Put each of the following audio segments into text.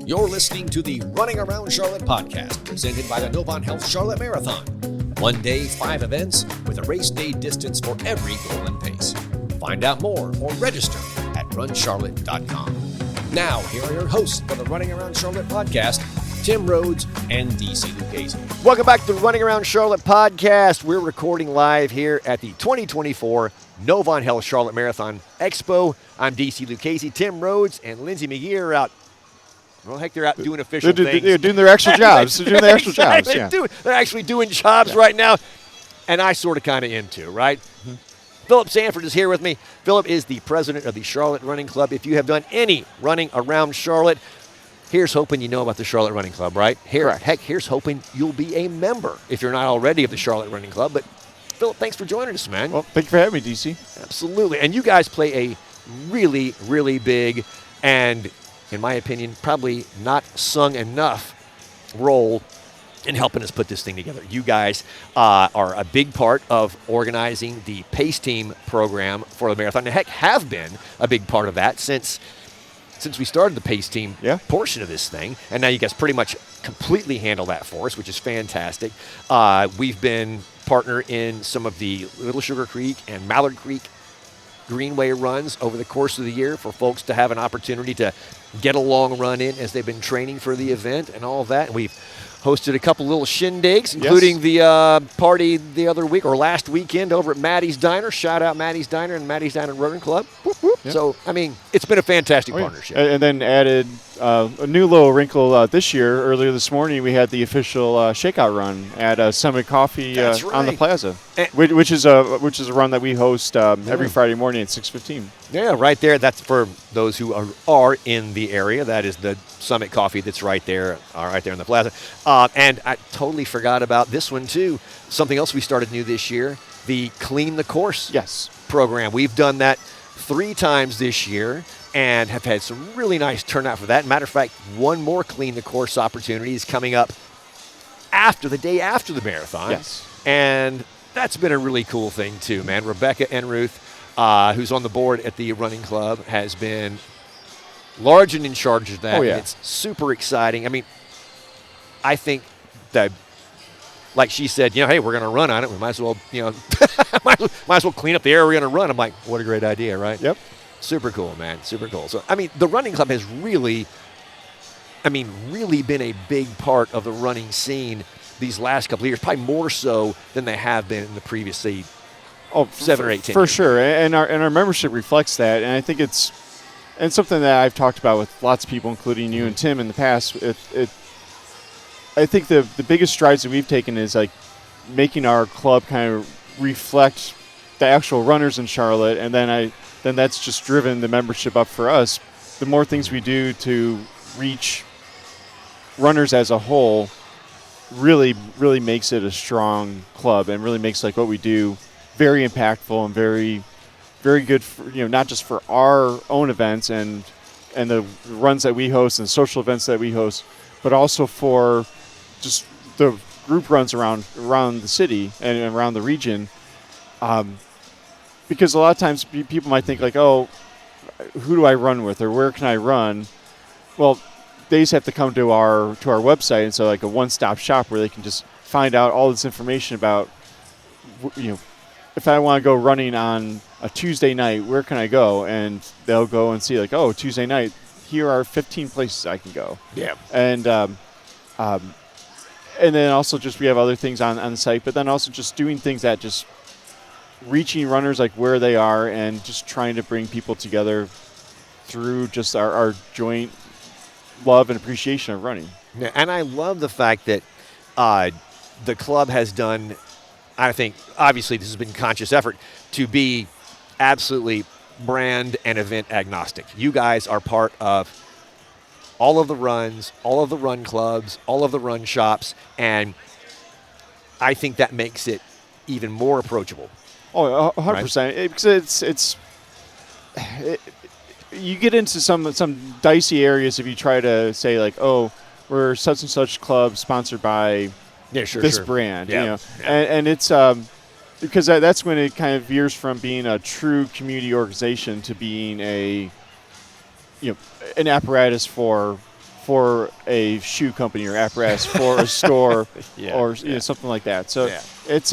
You're listening to the Running Around Charlotte podcast, presented by the Novant Health Charlotte Marathon. 1 day, 5 events, with a race day distance for every goal and pace. Find out more or register at runcharlotte.com. Now, here are your hosts for the Running Around Charlotte podcast, Tim Rhodes and DC Lucchese. Welcome back to the Running Around Charlotte podcast. We're recording live here at the 2024 Novant Health Charlotte Marathon Expo. I'm DC Lucchese. Tim Rhodes and Lindsay McGee are out. Well, heck, they're out doing official things. They're doing their extra jobs. They're doing their extra jobs. Yeah. They're actually doing jobs right now, and I sort of kind of into, right? Mm-hmm. Philip Sanford is here with me. Philip is the president of the Charlotte Running Club. If you have done any running around Charlotte, here's hoping you know about the Charlotte Running Club, right? Heck, here's hoping you'll be a member if you're not already of the Charlotte Running Club. But, Philip, thanks for joining us, man. Well, thank you for having me, DC. Absolutely. And you guys play a really, really big and, in my opinion, probably not sung enough role in helping us put this thing together. You guys are a big part of organizing the PACE team program for the marathon. And heck, have been a big part of that since we started the PACE team portion of this thing. And now you guys pretty much completely handle that for us, which is fantastic. We've been partner in some of the Little Sugar Creek and Mallard Creek Greenway runs over the course of the year for folks to have an opportunity to get a long run in as they've been training for the event and all of that. And we've hosted a couple little shindigs, including the party the other week or last weekend over at Maddie's Diner. Shout out Maddie's Diner and Maddie's Diner Running Club. Whoop, whoop. Yep. So, I mean, it's been a fantastic partnership. And then added a new little wrinkle this year. Earlier this morning, we had the official shakeout run at Summit Coffee on the plaza, which is a run that we host every Friday morning at 6:15. Yeah, right there. That's for those who are in the area. That is the Summit Coffee that's right there in the plaza. And I totally forgot about this one, too. Something else we started new this year, the Clean the Course program. We've done that 3 times this year and have had some really nice turnout for that. Matter of fact, one more Clean the Course opportunity is coming up the day after the marathon. Yes. And that's been a really cool thing, too, man. Rebecca and Ruth, who's on the board at the running club, has been large and in charge of that. Oh, yeah. It's super exciting. I mean, I think that, like she said, hey, we're going to run on it. We might as well, might as well clean up the area we're going to run. I'm like, what a great idea, right? Yep. Super cool, man. Super cool. So, I mean, the running club has really been a big part of the running scene these last couple of years, probably more so than they have been in the previous, say, 7 or 8 years. For sure. And our membership reflects that. And I think it's something that I've talked about with lots of people, including you and Tim in the past. I think the biggest strides that we've taken is like making our club kind of reflect the actual runners in Charlotte, and then that's just driven the membership up for us. The more things we do to reach runners as a whole really, really makes it a strong club and really makes like what we do very impactful and very, very good for, not just for our own events and the runs that we host and social events that we host, but also for just the group runs around the city and around the region. Because a lot of times people might think like, oh, who do I run with or where can I run? Well, they just have to come to our website, and so like a one-stop shop where they can just find out all this information about, if I want to go running on a Tuesday night, where can I go? And they'll go and see like, oh, Tuesday night, here are 15 places I can go. Yeah. And then also just we have other things on the site, but then also just doing things that just reaching runners like where they are and just trying to bring people together through just our joint love and appreciation of running. Yeah, and I love the fact that the club has done, I think, obviously this has been conscious effort, to be absolutely brand and event agnostic. You guys are part of all of the runs, all of the run clubs, all of the run shops, and I think that makes it even more approachable. Oh, 100%. Right? Because you get into some dicey areas if you try to say like, oh, we're such and such club sponsored by this brand. Yeah. And it's because that's when it kind of veers from being a true community organization to being an apparatus for for a shoe company or apparatus for a store or something like that. So it's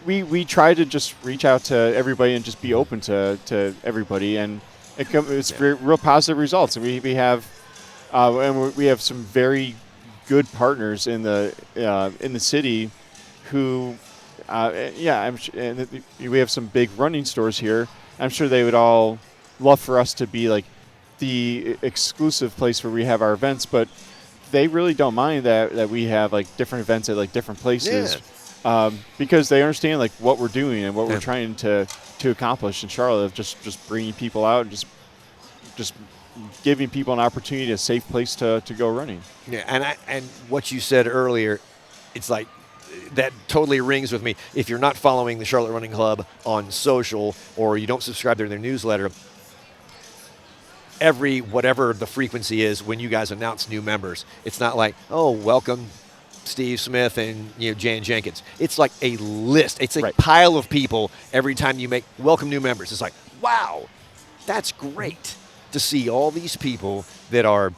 we try to just reach out to everybody and just be open to everybody, and it's real positive results. And we have some very good partners in the city who and we have some big running stores here. I'm sure they would all love for us to be like the exclusive place where we have our events, but they really don't mind that we have like different events at like different places, because they understand like what we're doing and what we're trying to accomplish in Charlotte, of just bringing people out and just giving people an opportunity, a safe place to go running. Yeah, and what you said earlier, it's like that totally rings with me. If you're not following the Charlotte Running Club on social, or you don't subscribe to their newsletter, every whatever the frequency is when you guys announce new members, it's not like, oh, welcome Steve Smith and Jan Jenkins. It's like a list. It's a pile of people every time you make welcome new members. It's like, wow, that's great to see all these people that are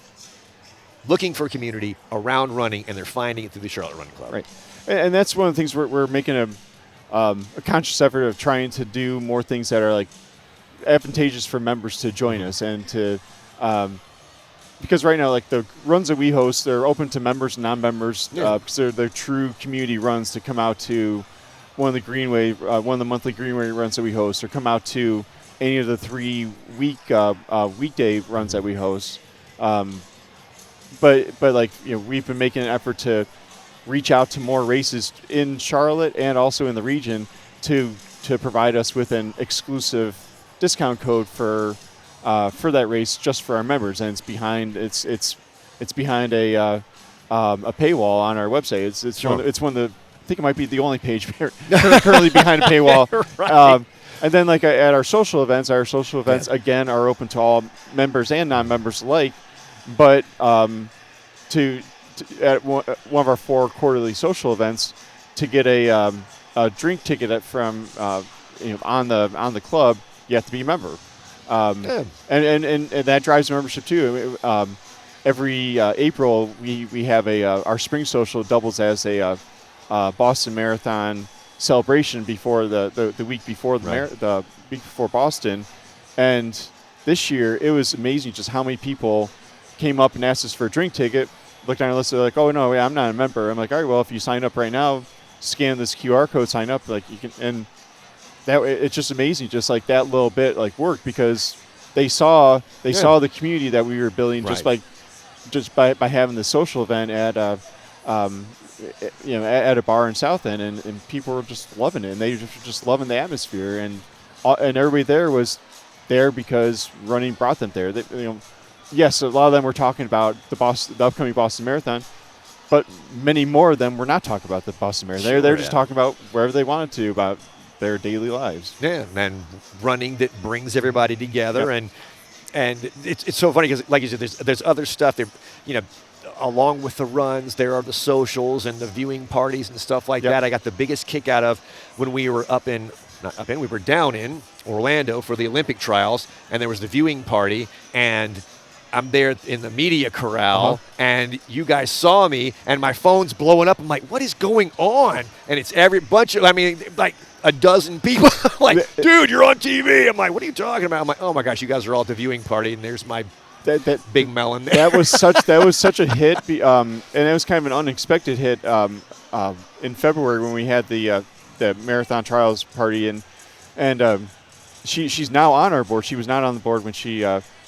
looking for a community around running, and they're finding it through the Charlotte Running Club. Right, and that's one of the things we're making a conscious effort of trying to do more things that are like advantageous for members to join us, and to because right now, like the runs that we host, they're open to members and non-members, because they're true community runs, to come out to one of the monthly Greenway runs that we host, or come out to any of the 3 weekday runs that we host. But like we've been making an effort to reach out to more races in Charlotte and also in the region to provide us with an exclusive discount code for that race just for our members, and it's behind a paywall on our website. It's one of the, I think it might be the only page currently behind a paywall. Right. And then like at our social events again are open to all members and non-members alike. But at one of our 4 quarterly social events, to get a drink ticket from on the club, you have to be a member, and that drives membership too. Every April we have our spring social doubles as a Boston Marathon celebration before the week before the week before Boston, and this year it was amazing just how many people came up and asked us for a drink ticket. Looked on our list, they're like, "Oh no, I'm not a member." I'm like, "All right, well, if you sign up right now, scan this QR code, sign up, like you can." And that it's just amazing, just like that little bit like work, because they saw the community that we were building just by having the social event at at a bar in South End, and people were just loving it, and they were just loving the atmosphere, and everybody there was there because running brought them there. Yes, a lot of them were talking about the upcoming Boston Marathon, but many more of them were not talking about the Boston Marathon. They're just talking about wherever they wanted to, about their daily lives. Yeah, and running that brings everybody together, and it's so funny because, like you said, there's other stuff there. Along with the runs, there are the socials and the viewing parties and stuff like that. I got the biggest kick out of when we were we were down in Orlando for the Olympic trials, and there was the viewing party, and I'm there in the media corral, and you guys saw me, and my phone's blowing up. I'm like, what is going on? And it's every bunch of, like a dozen people. Like, dude, you're on TV. I'm like, what are you talking about? I'm like, oh my gosh, you guys are all at the viewing party, and there's my big melon there. That was such a hit, and it was kind of an unexpected hit in February when we had the marathon trials party, and she's now on our board. She was not on the board when she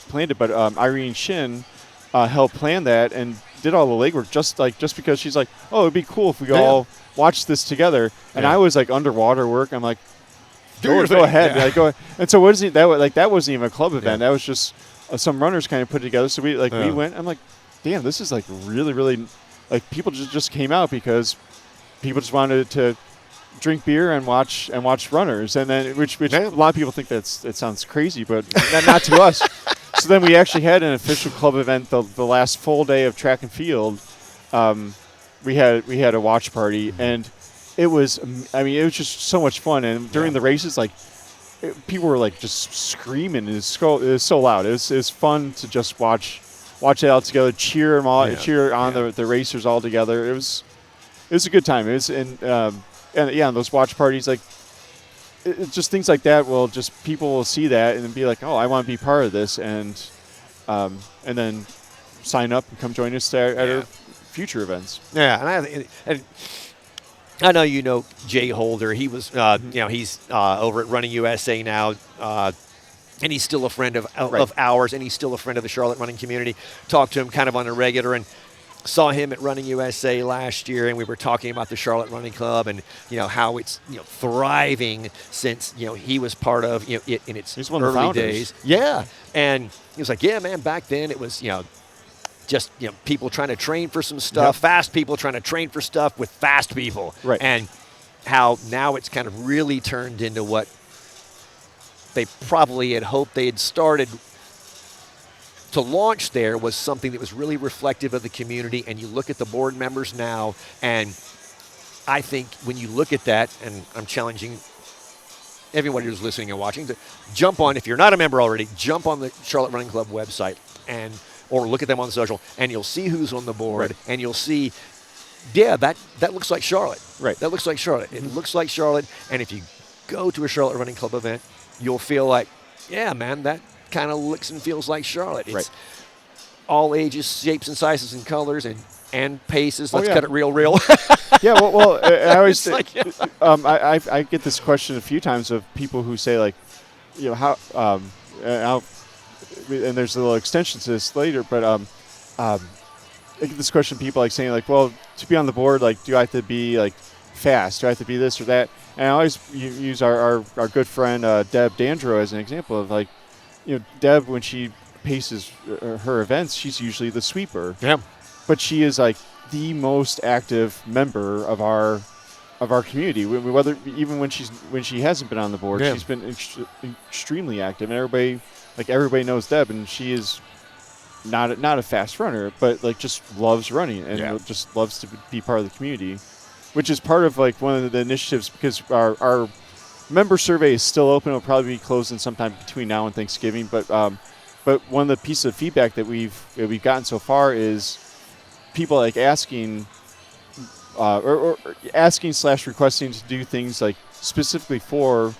planned it, but Irene Shin helped plan that and did all the legwork just because she's like, oh, it'd be cool if we all watch this together. And I was like underwater work. I'm like, go ahead. Yeah. Like, go ahead. And so what is it that wasn't even a club event. That was just some runners kind of put together. So we went. I'm like, damn, this is like really, really, like people just came out because people just wanted to drink beer and watch runners, and then which a lot of people think that sounds crazy, but not to us. So then we actually had an official club event the last full day of track and field. We had a watch party, and it was just so much fun. And during the races, people were like just screaming. It was so loud. It was fun to just watch watch it all together, cheer them all, Yeah. cheer on the racers all together. It was a good time. It was and those watch parties, like just things like that will just people will see that and then be like, oh, I want to be part of this, and then sign up and come join us at our future events. Yeah, and I know you know Jay Holder. He was, he's over at Running USA now, and he's still a friend of ours, and he's still a friend of the Charlotte running community. Talked to him kind of on a regular, and saw him at Running USA last year, and we were talking about the Charlotte Running Club and how it's thriving since he was part of it in its early days. Yeah, and he was like, yeah, man, back then it was just people trying to train for some stuff, fast people trying to train for stuff with fast people, and how now it's kind of really turned into what they probably had hoped they had started to launch there was something that was really reflective of the community. And you look at the board members now, and I think when you look at that, and I'm challenging everyone who's listening and watching to jump on, if you're not a member already, jump on the Charlotte Running Club website or look at them on social, and you'll see who's on the board, and you'll see, that looks like Charlotte. Right. That looks like Charlotte. It looks like Charlotte, and if you go to a Charlotte Running Club event, you'll feel like, yeah, man, that kind of looks and feels like Charlotte. It's all ages, shapes, and sizes, and colors, and paces. Let's cut it real. Yeah, well, I always like, I get this question a few times of people who say like, how, and there's a little extension to this later, but I get this question of people like saying like, well, to be on the board, like, do I have to be like fast? Do I have to be this or that? And I always use our good friend Deb Dandro as an example of like, Deb, when she paces her events, she's usually the sweeper. Yeah. But she is like the most active member of our community. Whether even when she hasn't been on the board, she's been extremely active, and everybody knows Deb, and she is not a fast runner, but like just loves running and just loves to be part of the community, which is part of like one of the initiatives, because our member survey is still open. It'll probably be closing sometime between now and Thanksgiving. But one of the pieces of feedback that we've gotten so far is people like asking or asking / requesting to do things like specifically for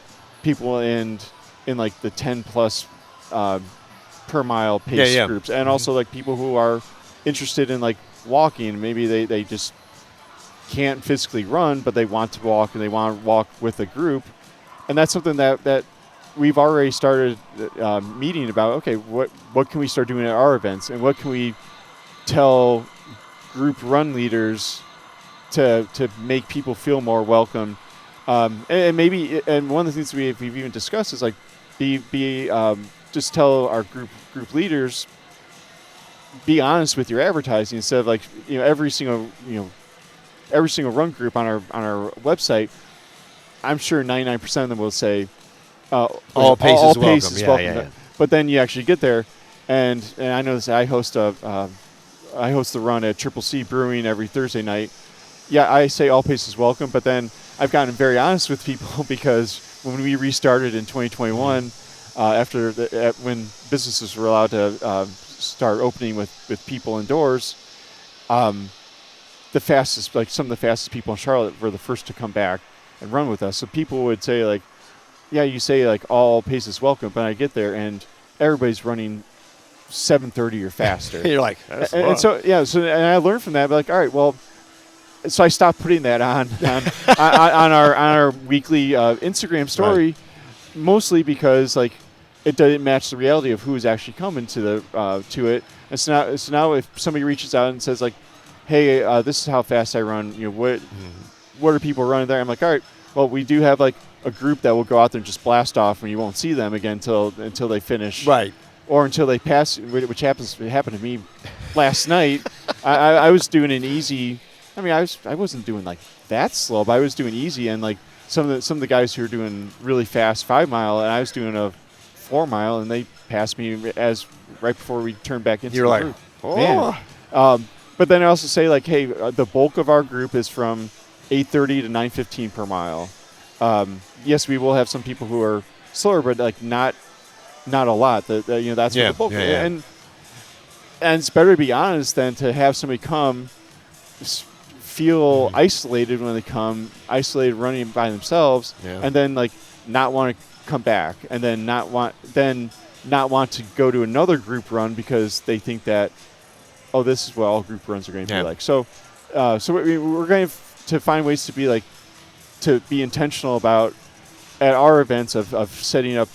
people in like the 10 plus per mile pace groups, and also like people who are interested in like walking. Maybe they just can't physically run, but they want to walk, and they want to walk with a group. And that's something that we've already started meeting about. Okay, what can we start doing at our events, and what can we tell group run leaders to make people feel more welcome? And maybe one of the things we've even discussed is like just tell our group leaders, be honest with your advertising, instead of like every single run group on our website. I'm sure 99% of them will say all paces welcome. Yeah. But then you actually get there, and I know this. I host the run at Triple C Brewing every Thursday night. Yeah, I say all paces welcome, but then I've gotten very honest with people because when we restarted in 2021, when businesses were allowed to start opening with people indoors, some of the fastest people in Charlotte were the first to come back and run with us. So people would say like, yeah, you say like all paces welcome, but I get there and everybody's running 7:30 or faster. You're like, so I learned from that. But like, all right, well, so I stopped putting that on our weekly Instagram story, mostly because like it didn't match the reality of who is actually coming to it. And so now if somebody reaches out and says like, hey, this is how fast I run, what are people running there? I'm like, all right, well, we do have like a group that will go out there and just blast off, and you won't see them again until they finish, or until they pass, which happened to me last night. I was doing an easy. I mean, I wasn't doing like that slow, but I was doing easy, and like some of the guys who were doing really fast 5 mile, and I was doing a 4 mile, and they passed me right before we turned back into the group. Man. But then I also say like, hey, the bulk of our group is from 8:30 to 9:15 per mile. Yes, we will have some people who are slower, but like not a lot. That's what the bulk. And and it's better to be honest than to have somebody come feel isolated when they come, isolated running by themselves, and then like not want to come back, and then not want to go to another group run because they think that, oh, this is what all group runs are going to be like. So, we're going to find ways to be intentional about at our events of setting up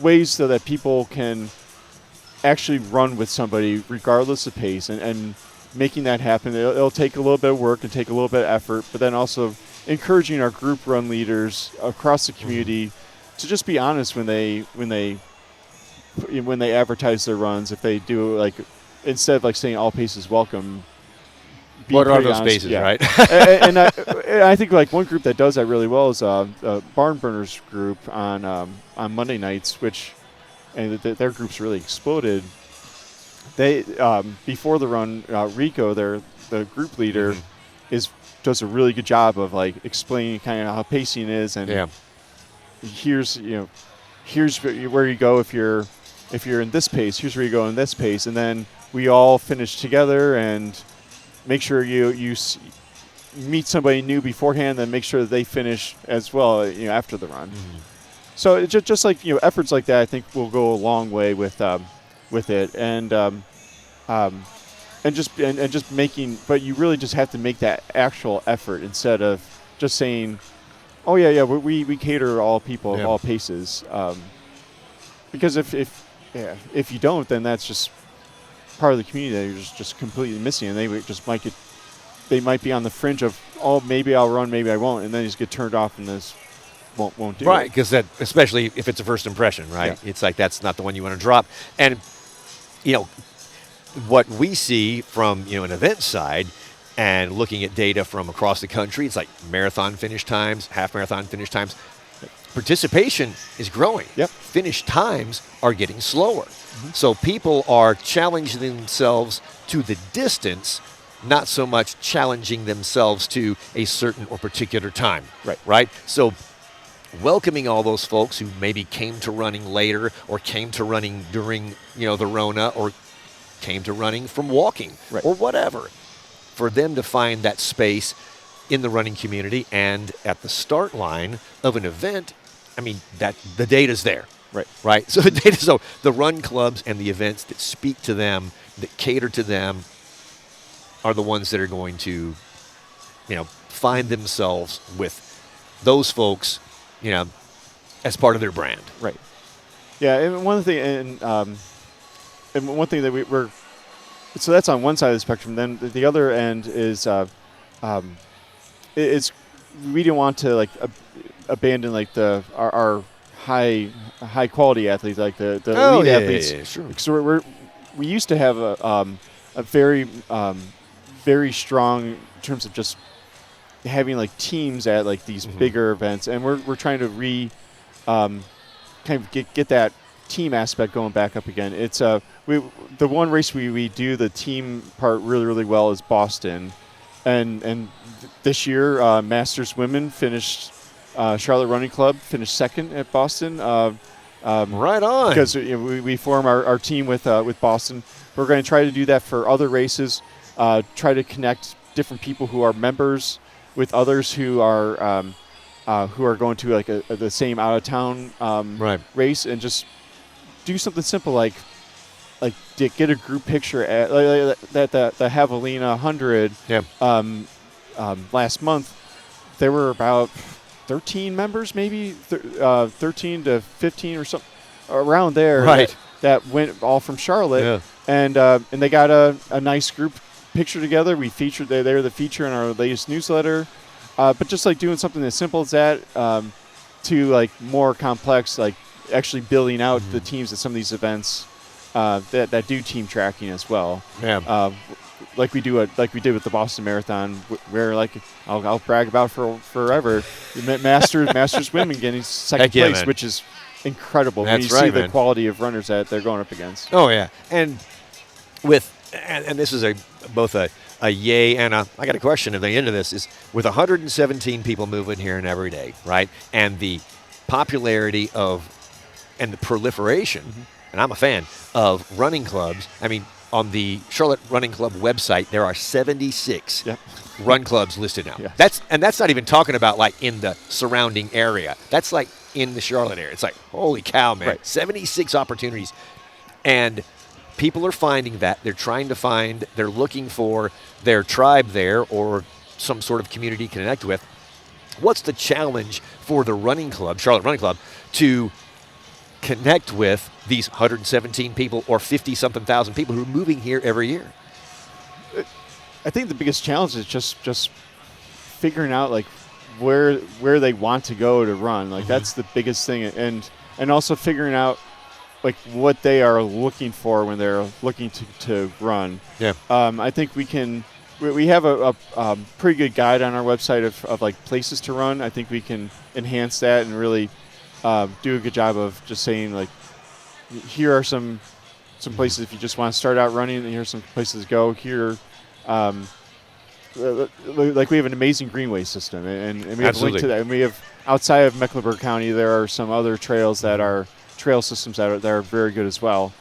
ways so that people can actually run with somebody regardless of pace, and making that happen. It'll take a little bit of work and take a little bit of effort, but then also encouraging our group run leaders across the community to just be honest when they advertise their runs. If they do, like, instead of like saying all paces welcome, what are those honest, paces, right? and I think like one group that does that really well is Barn Burners group on Monday nights, and their group's really exploded. They before the run, Rico, the group leader, does a really good job of like explaining kind of how pacing is, and here's where you go if you're in this pace. Here's where you go in this pace, and then we all finish together and make sure you meet somebody new beforehand, then make sure that they finish as well, after the run. So it just like efforts like that, I think will go a long way with it, and just making. But you really just have to make that actual effort instead of just saying, "Oh yeah, we cater all people of all paces." Because if you don't, then that's just part of the community that you're just completely missing, and they might be on the fringe of, oh, maybe I'll run, maybe I won't, and then you just get turned off and this won't do right, it. because that, especially if it's a first impression, right? It's like that's not the one you want to drop. And what we see from an event side and looking at data from across the country, it's like marathon finish times, half marathon finish times. Participation is growing. Finish times are getting slower. So people are challenging themselves to the distance, not so much challenging themselves to a certain or particular time. Right? So welcoming all those folks who maybe came to running later or came to running during, the Rona, or came to running from walking or whatever, for them to find that space in the running community and at the start line of an event. I mean, that the data's there. Right. So the run clubs and the events that speak to them, that cater to them, are the ones that are going to, find themselves with those folks, as part of their brand. Right. Yeah, and one thing, and one thing that we're, so that's on one side of the spectrum. Then the other end is, it's we don't want to like abandon like our high quality athletes, like the elite athletes. Yeah, sure. So we used to have a very very strong in terms of just having like teams at like these bigger events, and we're trying to kind of get that team aspect going back up again. It's the one race we do the team part really well is Boston, and this year Masters Women finished. Charlotte Running Club finished second at Boston. Right on. Because we form our team with Boston. We're going to try to do that for other races. Try to connect different people who are members with others who are going to like the same out of town race, and just do something simple like get a group picture at the Javelina 100. Last month there were about 13 members, maybe 13 to 15 or something around there, that went all from Charlotte, and they got a nice group picture together. We featured they're the feature in our latest newsletter, but just like doing something as simple as that to like more complex, like actually building out the teams at some of these events that do team tracking as well. Like we did with the Boston Marathon, where like I'll brag about for forever. Masters Women getting second place, which is incredible when you see the quality of runners that they're going up against. Oh yeah, and this is both a yay and I got a question at the end of this, is with 117 people moving here and every day, right? And the popularity and the proliferation and I'm a fan of running clubs. I mean, on the Charlotte Running Club website, there are 76 run clubs listed now. Yeah. That's not even talking about like in the surrounding area. That's like in the Charlotte area. It's like, holy cow, man. Right. 76 opportunities. And people are finding that. They're looking for their tribe there or some sort of community to connect with. What's the challenge for the running club, Charlotte Running Club, to connect with these 117 people or 50-something thousand people who are moving here every year? I think the biggest challenge is just figuring out like where they want to go to run. Like that's the biggest thing, and also figuring out like what they are looking for when they're looking to run. Yeah. I think we have a pretty good guide on our website of like places to run. I think we can enhance that and really do a good job of just saying like, here are some places if you just want to start out running, and here's some places to go. Here, like we have an amazing greenway system, and we have a link to that. And we have outside of Mecklenburg County, there are some other trails that are trail systems that are very good as well.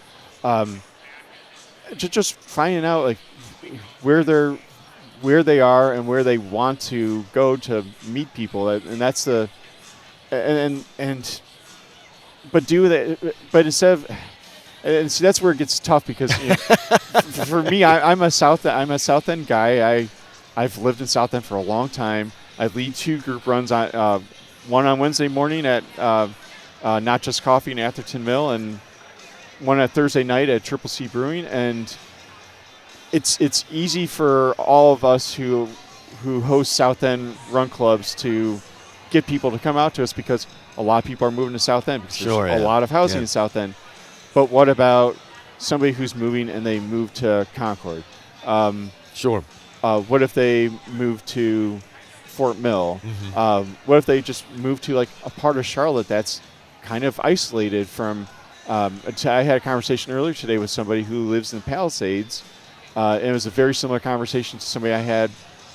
Just finding out like where they are and where they want to go to meet people, and that's the but do that. But instead of, and see, that's where it gets tough because for me, I'm a South End guy. I've lived in South End for a long time. I lead 2 group runs on one on Wednesday morning at Not Just Coffee in Atherton Mill, and one at Thursday night at Triple C Brewing. And it's easy for all of us who host South End run clubs to get people to come out to us because a lot of people are moving to South End because there's a lot of housing in South End. But what about somebody who's moving and they move to Concord? What if they move to Fort Mill? What if they just move to like a part of Charlotte that's kind of isolated from I had a conversation earlier today with somebody who lives in Palisades, and it was a very similar conversation to somebody I had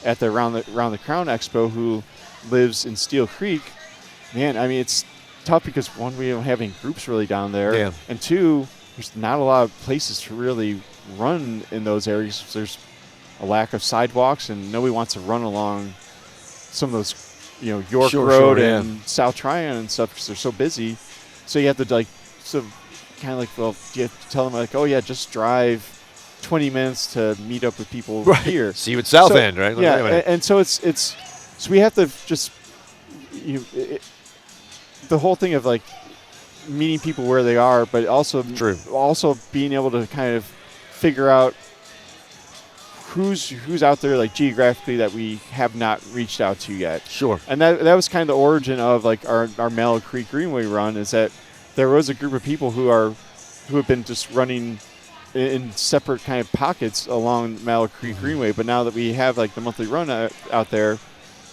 at the Round the Crown Expo who lives in Steel Creek. Man, I mean, it's tough because one, we don't have any groups really down there, and two, there's not a lot of places to really run in those areas. There's a lack of sidewalks, and nobody wants to run along some of those, York Road and South Tryon and stuff because they're so busy. So you have to kind of like, well, you have to tell them like, oh yeah, just drive 20 minutes to meet up with people here. See you at South End, right? And so so we have to just the whole thing of like meeting people where they are, but also being able to kind of figure out who's out there like geographically that we have not reached out to yet. And that was kind of the origin of like our Mallow Creek Greenway run, is that there was a group of people who have been just running in separate kind of pockets along Mallow Creek Greenway, but now that we have like the monthly run out there,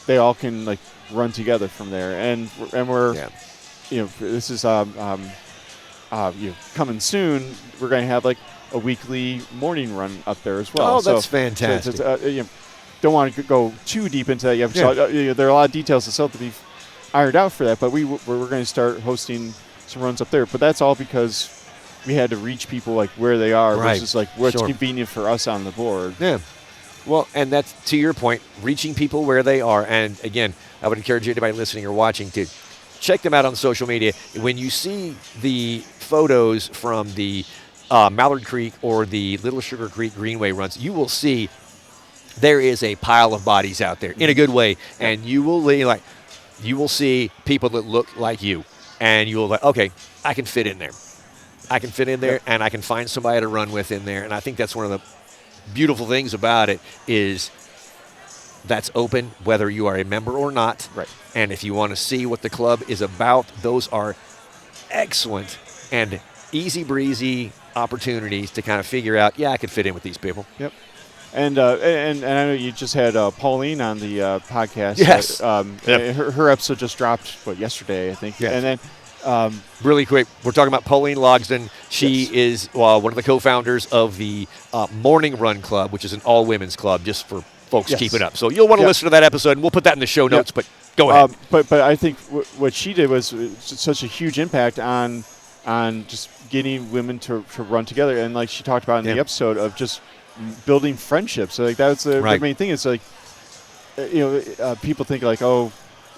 they all can like run together from there, and we're this is coming soon. We're going to have like a weekly morning run up there as well. Oh, that's fantastic. Don't want to go too deep into that yet. So, there are a lot of details that still have to be ironed out for that, but we're going to start hosting some runs up there. But that's all because we had to reach people like where they are versus like what's convenient for us on the board. Yeah. Well, and that's, to your point, reaching people where they are. And again, I would encourage anybody listening or watching to check them out on social media. When you see the photos from the Mallard Creek or the Little Sugar Creek Greenway runs, you will see there is a pile of bodies out there in a good way. And you will see people that look like you. And you'll like, okay, I can fit in there. And I can find somebody to run with in there. And I think that's one of the beautiful things about it is that's open whether you are a member or not. Right. And if you want to see what the club is about, those are excellent and easy breezy opportunities to kind of figure out, I could fit in with these people. Yep. And I know you just had Pauline on the podcast. Yes. Her episode just dropped yesterday, I think. Yes. And then really quick, we're talking about Pauline Logsdon. She is one of the co-founders of the Morning Run Club, which is an all-women's club just for folks keeping up. So you'll want to listen to that episode, and we'll put that in the show notes, but go ahead. But I think what she did was such a huge impact on just getting women to run together. And like she talked about in Yeah. the episode of just building friendships. So like that's the main thing. It's like, people think like, oh,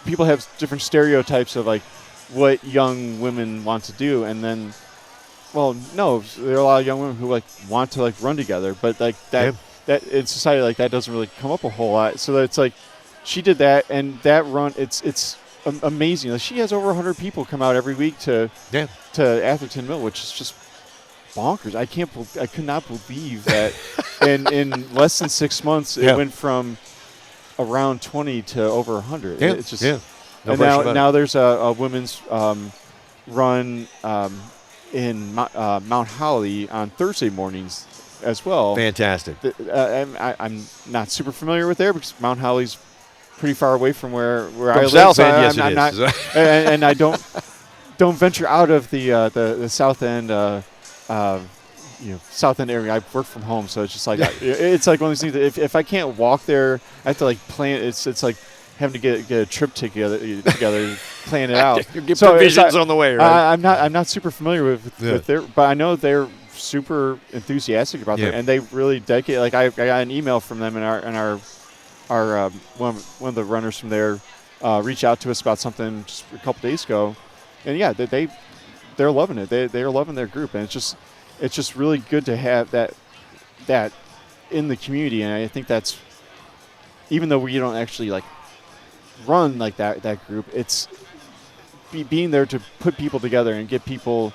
people have different stereotypes of like what young women want to do. And then, well, no, there are a lot of young women who like want to like run together, but like that in society, like that doesn't really come up a whole lot. So it's like she did that, and that run, it's amazing. Like, she has over 100 people come out every week to Atherton Mill, which is just bonkers. I could not believe that in less than 6 months it went from around 20 to over 100. Yeah. It's just No and now there's a women's run in Mount Holly on Thursday mornings as well. Fantastic. I'm not super familiar with there because Mount Holly's pretty far away from where I live. South So End, yes, I'm it not, is. and I don't venture out of the South End. South End area. I work from home, so it's just like it's like one of those things that if I can't walk there, I have to like plan. It's like having to get a trip together, plan it out. Get provisions on the way, right? I'm not super familiar with their, but I know they're super enthusiastic about that, and they really dedicate. Like I got an email from them, and our one of the runners from there reached out to us about something just a couple days ago, and they're loving it. They're loving their group, and it's just really good to have that in the community. And I think that's, even though we don't actually like run like that group, it's being there to put people together and get people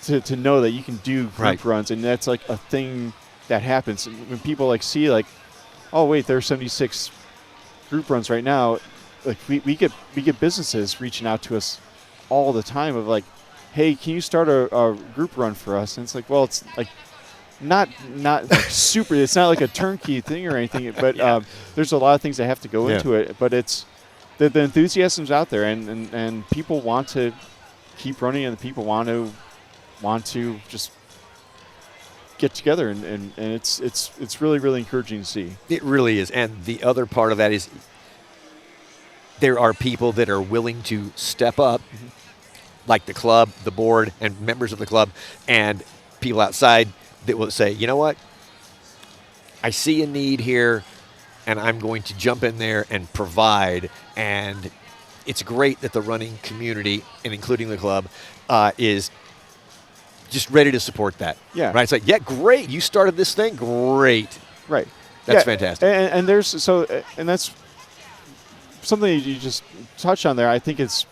to know that you can do group runs, and that's like a thing that happens when people like see like, oh wait, there's 76 group runs right now. Like we get businesses reaching out to us all the time of like, hey, can you start a group run for us? And it's like, well, it's like not like super. It's not like a turnkey thing or anything, but there's a lot of things that have to go into it. But it's the enthusiasm's out there, and people want to keep running, and the people want to just get together, and it's really, really encouraging to see. It really is. And the other part of that is there are people that are willing to step up, like the club, the board, and members of the club, and people outside that will say, you know what, I see a need here, and I'm going to jump in there and provide. And it's great that the running community, and including the club, is just ready to support that. Yeah. Right? It's like, yeah, great. You started this thing. Great. Right. That's fantastic. And that's something you just touched on there. I think it's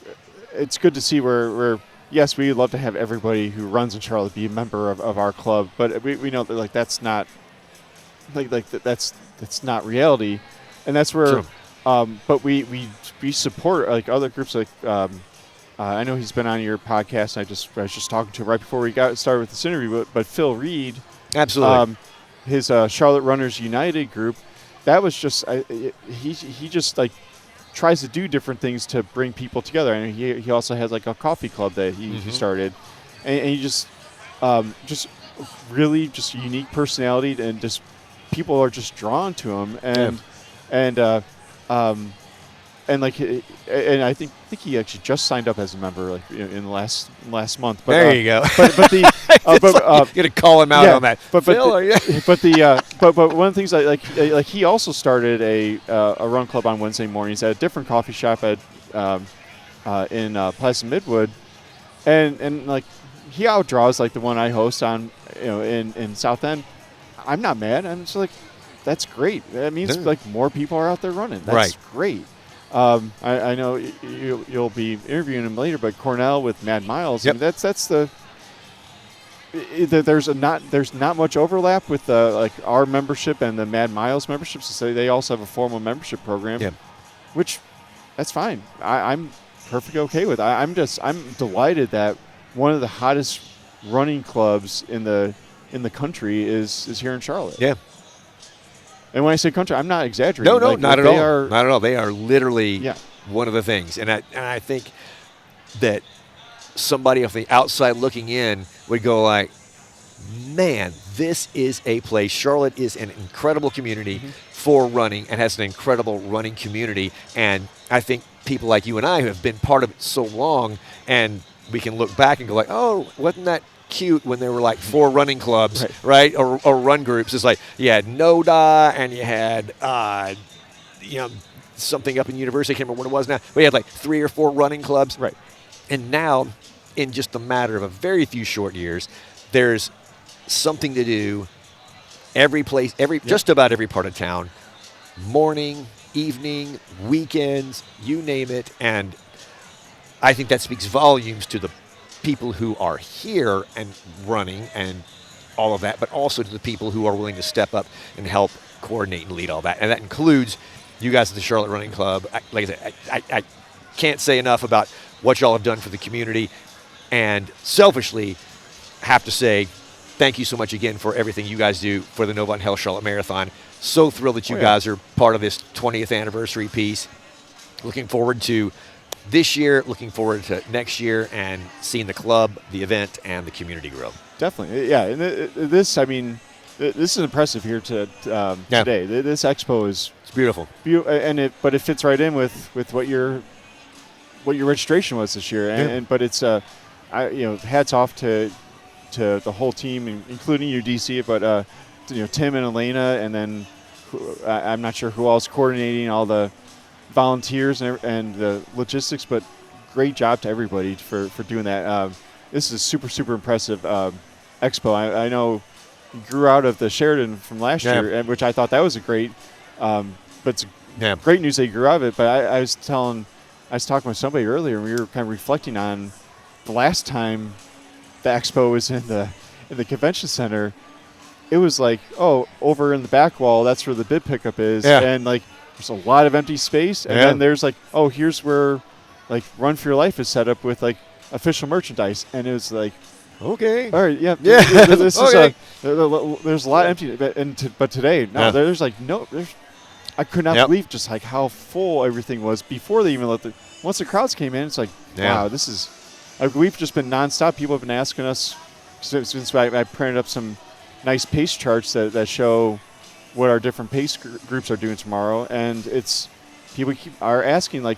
good to see where yes, we would love to have everybody who runs in Charlotte be a member of our club, but we know that like that's not that's not reality, and that's where. Sure. But we support like other groups like I know he's been on your podcast. I was just talking to him right before we got started with this interview. But Phil Reed, absolutely, his Charlotte Runners United group, that was just he just like tries to do different things to bring people together. And he also has like a coffee club that he started, and he just really just unique personality, and just people are just drawn to him, and I think he actually just signed up as a member like in the last month. But, there you go. But you're gonna call him out on that. But Phil, but one of the things like he also started a run club on Wednesday mornings at a different coffee shop at in Pleasant Midwood, and like he outdraws like the one I host on in South End. I'm not mad. I'm just like, that's great. That means like more people are out there running. That's great. I know you'll be interviewing him later, but Cornell with Mad Miles. Yep. I mean, there's not much overlap with like our membership and the Mad Miles memberships. So they also have a formal membership program, which that's fine. I'm perfectly okay with. I'm delighted that one of the hottest running clubs in the country is here in Charlotte. Yeah. And when I say country, I'm not exaggerating. No, not at all. Not at all. They are literally Yeah. one of the things. And I think that somebody off the outside looking in would go like, man, this is a place. Charlotte is an incredible community for running and has an incredible running community. And I think people like you and I who have been part of it so long, and we can look back and go like, oh, wasn't that cute when there were like 4 running clubs, right? Or run groups. It's like you had NODA and you had, something up in university. I can't remember what it was now. We had like 3 or 4 running clubs. Right. And now, in just a matter of a very few short years, there's something to do every place, just about every part of town, morning, evening, weekends, you name it. And I think that speaks volumes to the people who are here and running and all of that, but also to the people who are willing to step up and help coordinate and lead all that. And that includes you guys at the Charlotte Running Club. Like I said, I can't say enough about what y'all have done for the community, and selfishly have to say thank you so much again for everything you guys do for the Novant Health Charlotte Marathon. So thrilled that you guys are part of this 20th anniversary piece. Looking forward to this year, looking forward to next year, and seeing the club, the event, and the community grow. Definitely, yeah. And this is impressive here today. This expo is beautiful, but it fits right in with what your registration was this year. But it's hats off to the whole team, including you, DC. But Tim and Elena, and then I'm not sure who else coordinating all the volunteers and the logistics, but great job to everybody for doing that. This is a super impressive expo. I know you grew out of the Sheridan from last year, which I thought that was a great. But it's great news that you grew out of it. But I was talking with somebody earlier, and we were kind of reflecting on the last time the expo was in the convention center. It was like, over in the back wall, that's where the bib pickup is, and like there's a lot of empty space, and then there's like, here's where like Run for Your Life is set up with like official merchandise, and it was like, okay, all right, this is there's a lot empty, but today there's like I could not believe just like how full everything was before they even once the crowds came in. It's like, wow, this is we've just been nonstop. People have been asking us since I printed up some nice pace charts that show what our different pace groups are doing tomorrow, and it's people are asking like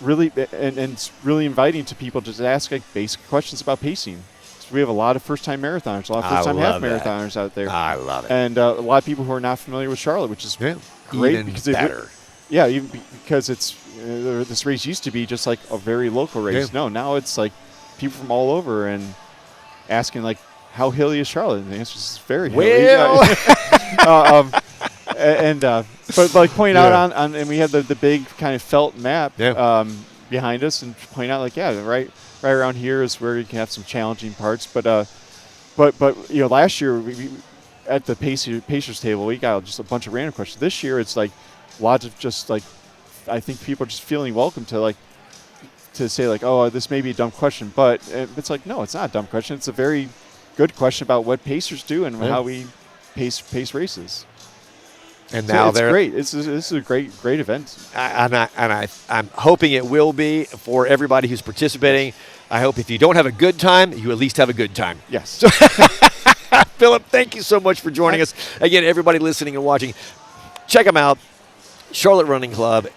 really, and it's really inviting to people to just ask like basic questions about pacing. So we have a lot of first-time marathoners, a lot of first-time half marathoners out there. I love it, and a lot of people who are not familiar with Charlotte, which is great. Even because better. Even because it's this race used to be just like a very local race. No, now it's like people from all over and asking like, how hilly is Charlotte? And the answer is very hilly. But like point out on and we had the big kind of felt map behind us, and point out like right around here is where you can have some challenging parts. But last year we at the Pacers table we got just a bunch of random questions. This year it's like lots of just like I think people are just feeling welcome to say like, this may be a dumb question, but it's like, no, it's not a dumb question. It's a very good question about what Pacers do and how we pace races. And now it's great. This is a great event. I'm hoping it will be for everybody who's participating. I hope if you don't have a good time, you at least have a good time. Yes. Philip, thank you so much for joining us. Again, everybody listening and watching, check them out. Charlotte Running Club.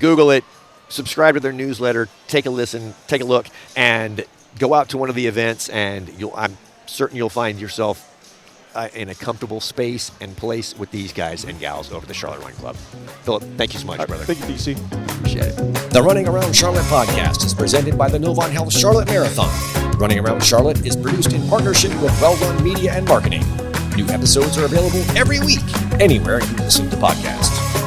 Google it. Subscribe to their newsletter. Take a listen. Take a look. And go out to one of the events, and I'm certain you'll find yourself in a comfortable space and place with these guys and gals over the Charlotte Running Club. Philip, thank you so much, brother. Thank you, DC. Appreciate it. The Running Around Charlotte podcast is presented by the Novant Health Charlotte Marathon. Running Around Charlotte is produced in partnership with Well Run Media and Marketing. New episodes are available every week, anywhere you listen to podcasts.